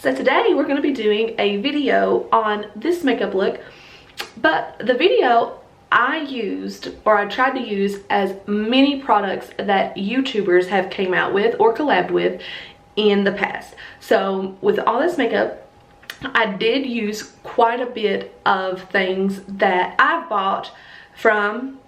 So today we're going to be doing a video on this makeup look, but the video I used, or I tried to use, as many products that YouTubers have came out with or collabed with in the past. So with all this makeup, I did use quite a bit of things that I've bought from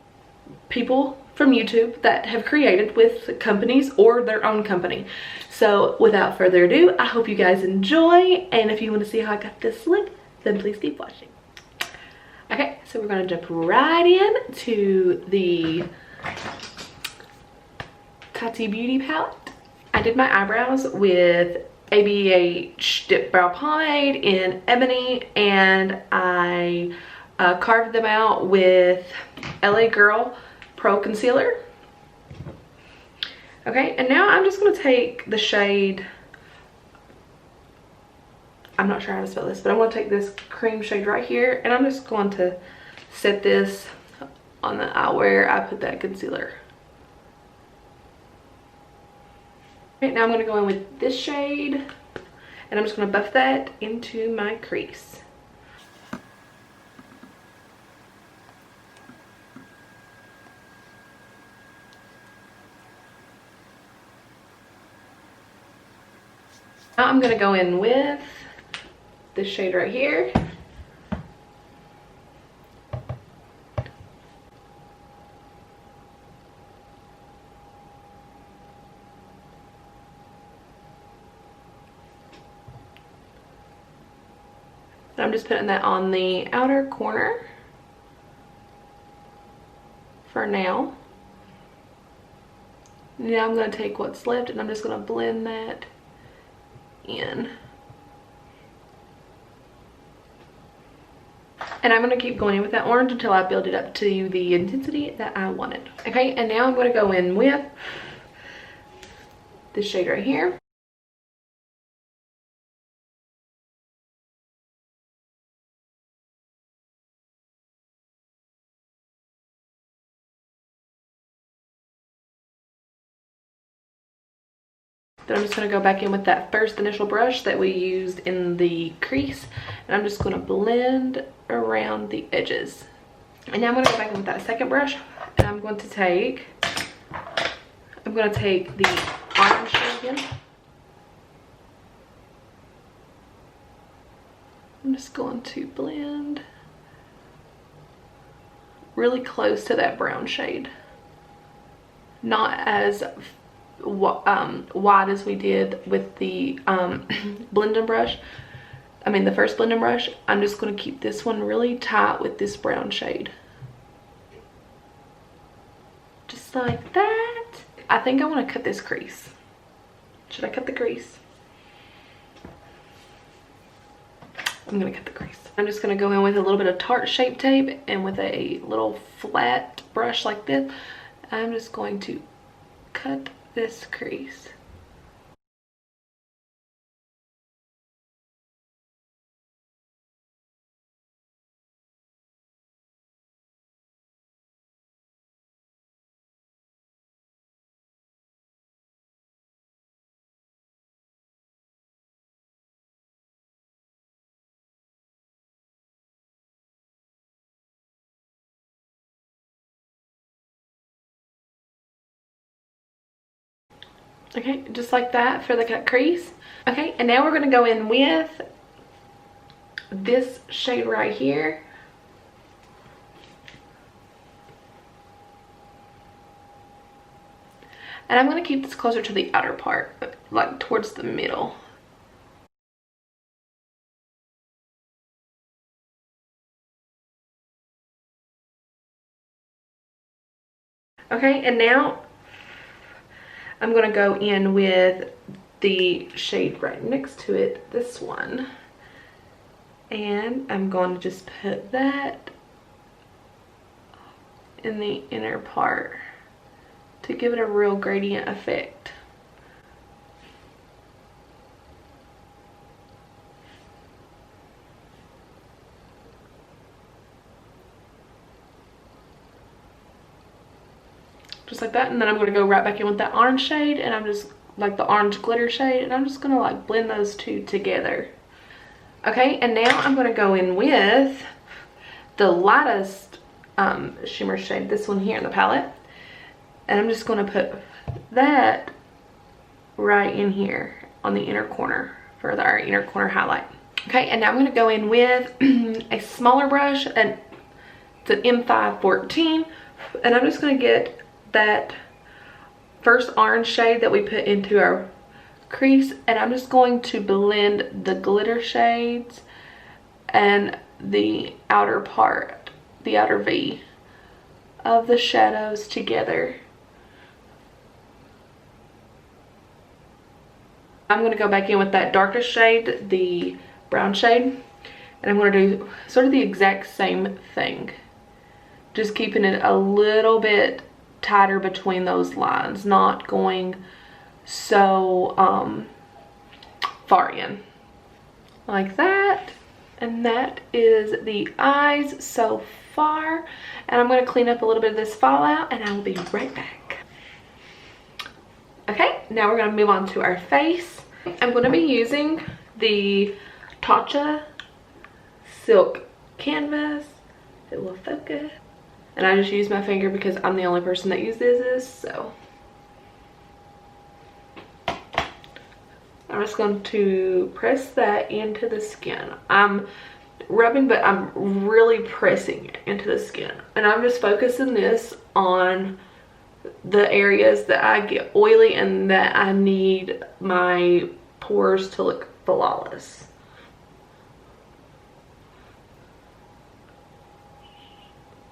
people from YouTube that have created with companies or their own company. So without further ado, I hope you guys enjoy, and if you want to see how I got this look, then please keep watching. Okay, so we're going to jump right in to the Tati Beauty palette. I did my eyebrows with ABH Dip Brow Pomade in Ebony, and I carved them out with LA Girl Pro Concealer. Okay, and now I'm just going to take the shade, I'm not sure how to spell this, but I'm going to take this cream shade right here, and I'm just going to set this on the eye where I put that concealer. Okay, now I'm going to go in with this shade, and I'm just going to buff that into my crease. Now I'm going to go in with this shade right here. I'm just putting that on the outer corner for now. Now I'm going to take what's left and I'm just going to blend that in. And I'm going to keep going in with that orange until I build it up to the intensity that I wanted. Okay, and now I'm going to go in with this shade right here. Then I'm just going to go back in with that first initial brush that we used in the crease, and I'm just going to blend around the edges. And now I'm going to go back in with that second brush, and I'm going to take the orange shade again. I'm just going to blend really close to that brown shade, not as wide as we did with the blending brush. I mean the first blending brush. I'm just going to keep this one really tight with this brown shade, just like that. I think I want to cut this crease. Should I cut the crease? I'm going to cut the crease. I'm just going to go in with a little bit of Tarte Shape Tape, and with a little flat brush like this, I'm just going to cut this crease. Okay, just like that for the cut crease. Okay, and now we're going to go in with this shade right here. And I'm going to keep this closer to the outer part, like towards the middle. Okay, and now I'm going to go in with the shade right next to it, this one. And I'm going to just put that in the inner part to give it a real gradient effect. just like that. And then I'm going to go right back in with that orange shade, and I'm just like the orange glitter shade, and I'm just gonna like blend those two together. Okay, and now I'm gonna go in with the lightest shimmer shade, this one here in the palette, and I'm just gonna put that right in here on the inner corner for our inner corner highlight. Okay, and now I'm gonna go in with a smaller brush, and it's an M514, and I'm just gonna get that first orange shade that we put into our crease, and I'm just going to blend the glitter shades and the outer part, the outer V of the shadows together. I'm going to go back in with that darkest shade, the brown shade, and I'm going to do sort of the exact same thing, just keeping it a little bit tighter between those lines, not going so far in, like that. And that is the eyes so far, and I'm going to clean up a little bit of this fallout, and I will be right back. Okay, now we're going to move on to our face. I'm going to be using the Tarte silk canvas. It will focus, and I just use my finger because I'm the only person that uses this, so I'm just going to press that into the skin. I'm rubbing, but I'm really pressing it into the skin. And I'm just focusing this on the areas that I get oily and that I need my pores to look flawless.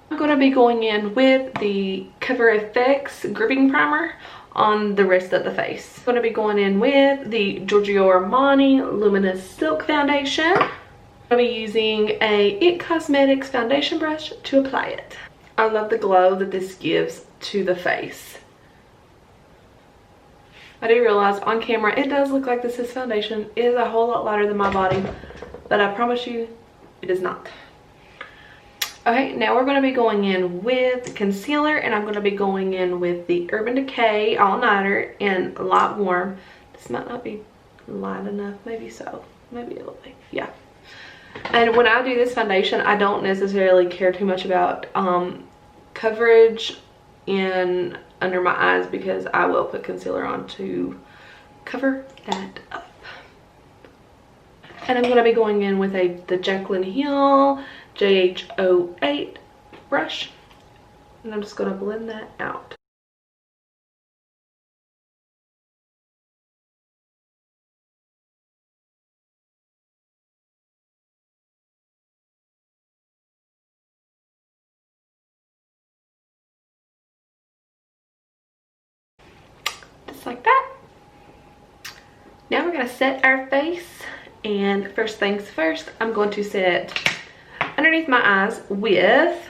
I'm going to be going in with the Cover FX gripping primer on the rest of the face. I'm going to be going in with the Giorgio Armani Luminous Silk Foundation. I'm going to be using a IT Cosmetics foundation brush to apply it. I love the glow that this gives to the face. I do realize on camera it does look like this is foundation. It is a whole lot lighter than my body, but I promise you it is not. Okay, now we're going to be going in with concealer, and I'm going to be going in with the Urban Decay All Nighter in Light Warm. This might not be light enough, maybe so, maybe a little bit, yeah. And when I do this foundation, I don't necessarily care too much about coverage in under my eyes, because I will put concealer on to cover that up. And I'm going to be going in with the Jaclyn Hill JH08 brush, and I'm just going to blend that out. Just like that. Now we're going to set our face, and first things first, I'm going to set underneath my eyes with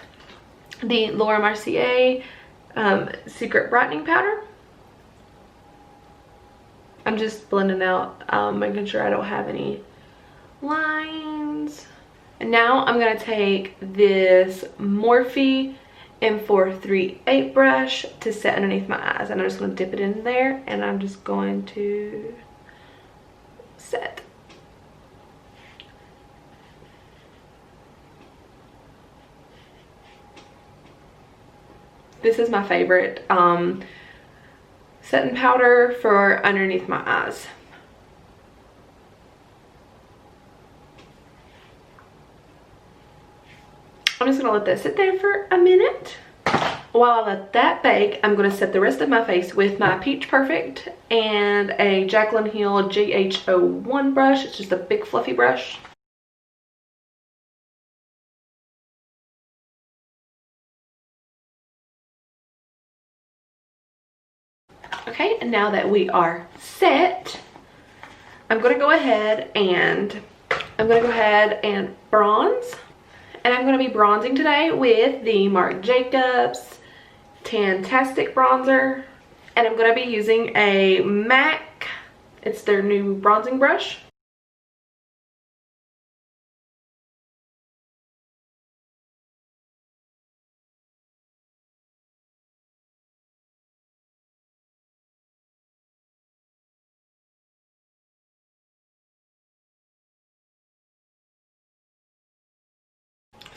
the Laura Mercier Secret Brightening Powder. I'm just blending out, making sure I don't have any lines. And now I'm going to take this Morphe M438 brush to set underneath my eyes, and I'm just going to dip it in there, and I'm just going to set. This is my favorite setting powder for underneath my eyes. I'm just going to let that sit there for a minute. While I let that bake, I'm going to set the rest of my face with my Peach Perfect and a Jaclyn Hill GH01 brush. It's just a big fluffy brush. Okay, and now that we are set, I'm going to go ahead and bronze. And I'm going to be bronzing today with the Marc Jacobs Tan-Tastic bronzer. And I'm going to be using a MAC, it's their new bronzing brush.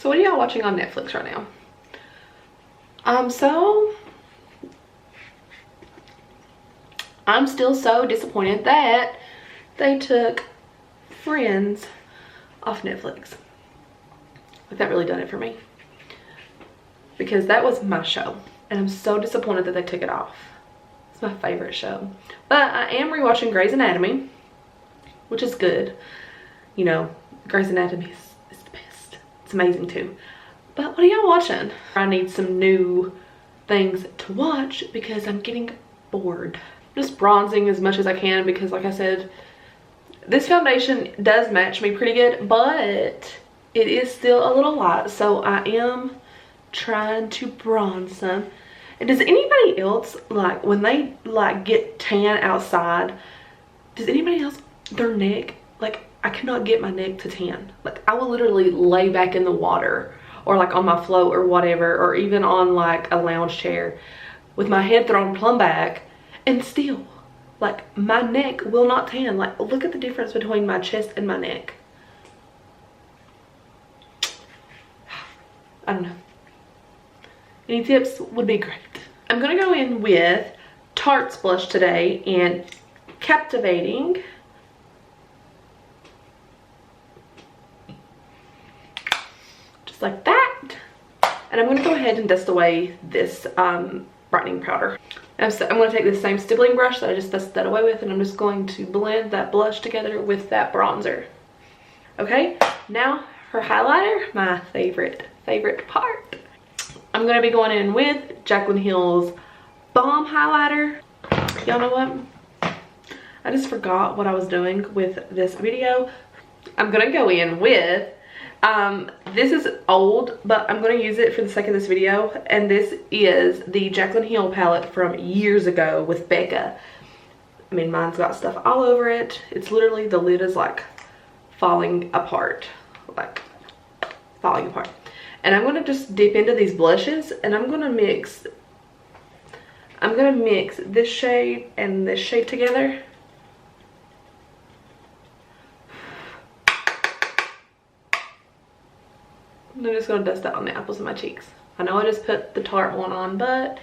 So what are y'all watching on Netflix right now? I'm still so disappointed that they took Friends off Netflix. Like, that really done it for me. Because that was my show. And I'm so disappointed that they took it off. It's my favorite show. But I am rewatching Grey's Anatomy, which is good. You know, Grey's Anatomy is the best. It's amazing too. But what are y'all watching? I need some new things to watch because I'm getting bored. Just bronzing as much as I can because, like I said, this foundation does match me pretty good, but it is still a little light, so I am trying to bronze some. And does anybody else, like, when they like get tan outside, does anybody else, their neck, like, I cannot get my neck to tan. Like, I will literally lay back in the water or like on my float or whatever, or even on like a lounge chair with my head thrown plumb back, and still, like, my neck will not tan. Like, look at the difference between my chest and my neck. I don't know. Any tips would be great. I'm gonna go in with Tarte's blush today and Captivating. Just like that. And I'm gonna go ahead and dust away this brightening powder. I'm gonna take this same stippling brush that I just dusted that away with, and I'm just going to blend that blush together with that bronzer. Okay, now for highlighter, my favorite part. I'm gonna be going in with Jaclyn Hill's Balm Highlighter. Y'all know what? I just forgot what I was doing with this video. I'm gonna go in with, this is old, but I'm gonna use it for the sake of this video. And this is the Jaclyn Hill palette from years ago with Becca. I mean, mine's got stuff all over it. It's literally, the lid is like falling apart. Like, falling apart. And I'm gonna just dip into these blushes, and I'm gonna mix this shade and this shade together. I'm just gonna dust that on the apples of my cheeks. I know I just put the Tarte one on, but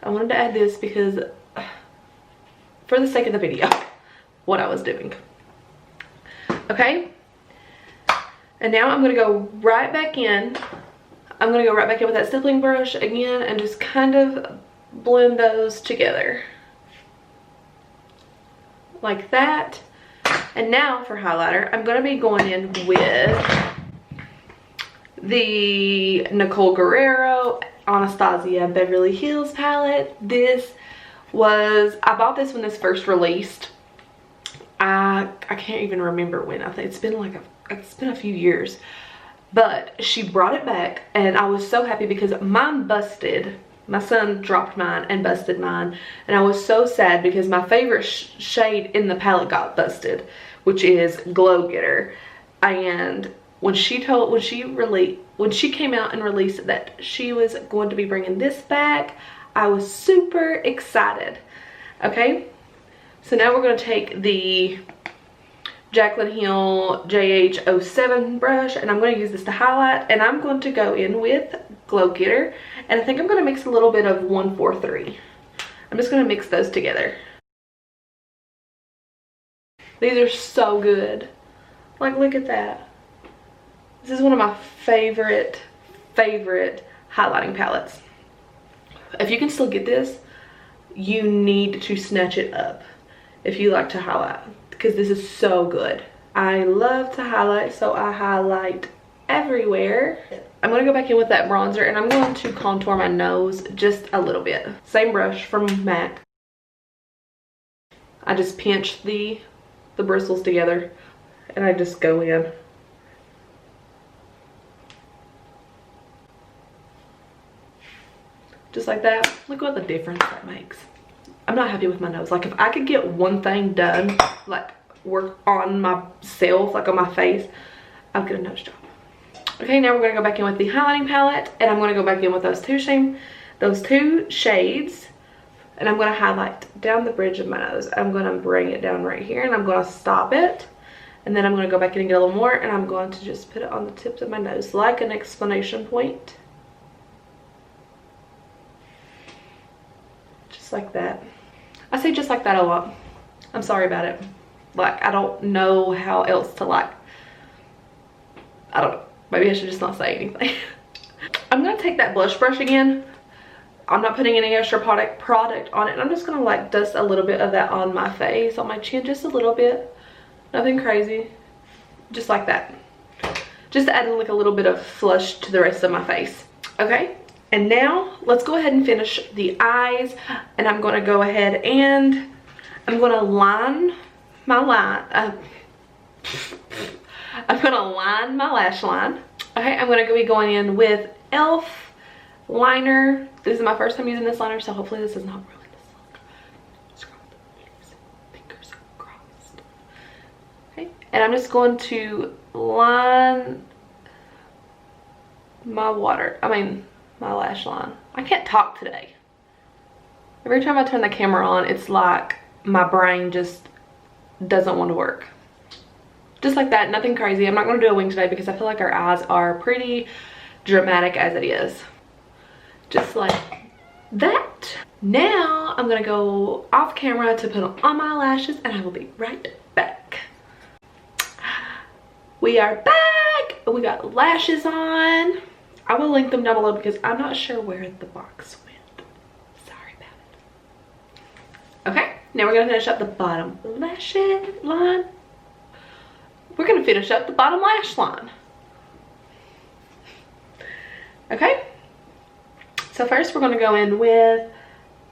I wanted to add this because, for the sake of the video, what I was doing. Okay? And now I'm gonna go right back in. I'm gonna go right back in with that stippling brush again and just kind of blend those together. Like that. And now for highlighter, I'm gonna be going in with the Nicole Guerriero Anastasia Beverly Hills palette. This was, I bought this when this first released. I can't even remember when. I think it's been a few years, but she brought it back, and I was so happy because mine busted. My son dropped mine and busted mine, and I was so sad because my favorite shade in the palette got busted, which is Glow Getter. And when she came out and released that she was going to be bringing this back, I was super excited. Okay, so now we're going to take the Jaclyn Hill JH07 brush, and I'm going to use this to highlight, and I'm going to go in with Glow Getter, and I think I'm going to mix a little bit of 143. I'm just going to mix those together. These are so good. Like, look at that. This is one of my favorite highlighting palettes. If you can still get this, you need to snatch it up if you like to highlight, because this is so good. I love to highlight, so I highlight everywhere. I'm going to go back in with that bronzer, and I'm going to contour my nose just a little bit. Same brush from MAC. I just pinch the bristles together, and I just go in. Just like that. Look what the difference that makes. I'm not happy with my nose. Like, if I could get one thing done, like work on myself, like on my face, I'll get a nose job. Okay, now we're gonna go back in with the highlighting palette, and I'm gonna go back in with those two shades, and I'm gonna highlight down the bridge of my nose. I'm gonna bring it down right here, and I'm gonna stop it, And then I'm going to go back in and get a little more, and I'm going to just put it on the tips of my nose like an exclamation point. Just like that. I say just like that a lot. I'm sorry about it. Like, I don't know how else to, like, I don't know. Maybe I should just not say anything. I'm going to take that blush brush again. I'm not putting any extra product on it. And I'm just going to, like, dust a little bit of that on my face, on my chin, just a little bit. Nothing crazy. Just like that. Just adding, like, a little bit of flush to the rest of my face. Okay? And now, let's go ahead and finish the eyes. And I'm going to go ahead and I'm going to line my line. I'm going to line my lash line. Okay, I'm going to be going in with e.l.f. liner. This is my first time using this liner, so hopefully this does not ruin this look. Fingers crossed. Okay, and I'm just going to line my my lash line. I can't talk today. Every time I turn the camera on, it's like my brain just doesn't want to work. Just like that, nothing crazy. I'm not going to do a wing today because I feel like our eyes are pretty dramatic as it is. Just like that. Now I'm going to go off camera to put on my lashes, and I will be right back. We are back. We got lashes on. I will link them down below because I'm not sure where the box went. Sorry about it. Okay, now we're going to finish up the bottom lash line. We're going to finish up the bottom lash line. Okay. So first we're going to go in with,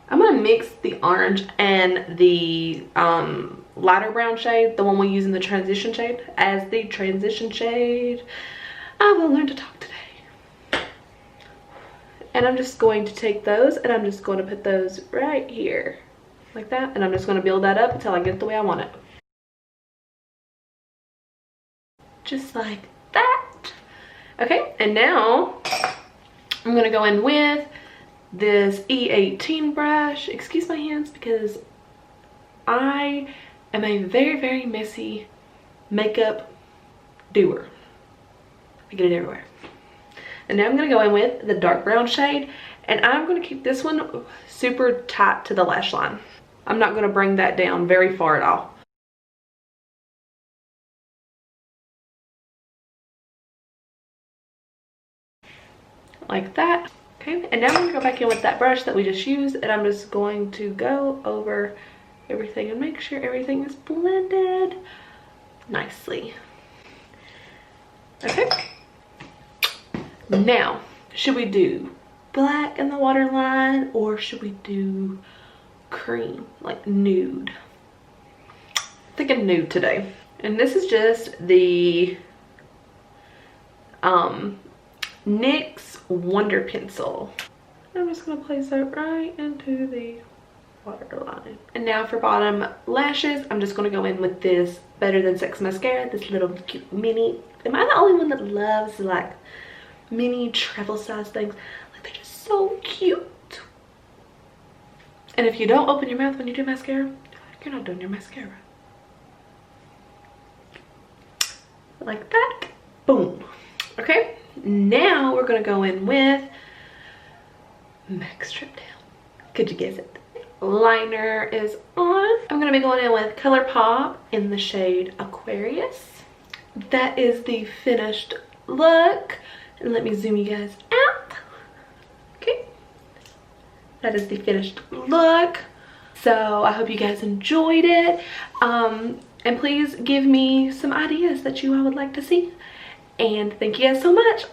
I'm going to mix the orange and the lighter brown shade, the one we use in the transition shade, as the transition shade. I will learn to talk today. And I'm just going to take those and I'm just going to put those right here. Like that. And I'm just going to build that up until I get it the way I want it. Just like that. Okay, and now I'm gonna go in with this E18 brush. Excuse my hands because I am a very, very messy makeup doer. I get it everywhere. And now I'm gonna go in with the dark brown shade, and I'm gonna keep this one super tight to the lash line. I'm not gonna bring that down very far at all. Like that. Okay, and now I'm going to go back in with that brush that we just used, and I'm just going to go over everything and make sure everything is blended nicely. Okay, now should we do black in the waterline or should we do cream, like nude? I'm thinking nude today. And this is just the NYX Wonder Pencil. I'm just going to place that right into the waterline. And now for bottom lashes, I'm just going to go in with this Better Than Sex mascara, this little cute mini. Am I the only one that loves like mini travel size things? Like, they're just so cute. And if you don't open your mouth when you do mascara, you're not doing your mascara. Like that. Boom. Okay. Now we're going to go in with MAC Stripdown. Could you guess it? Liner is on. I'm going to be going in with Colourpop in the shade Aquarius. That is the finished look. And let me zoom you guys out. Okay. That is the finished look. So I hope you guys enjoyed it. And please give me some ideas that you all would like to see. And thank you guys so much.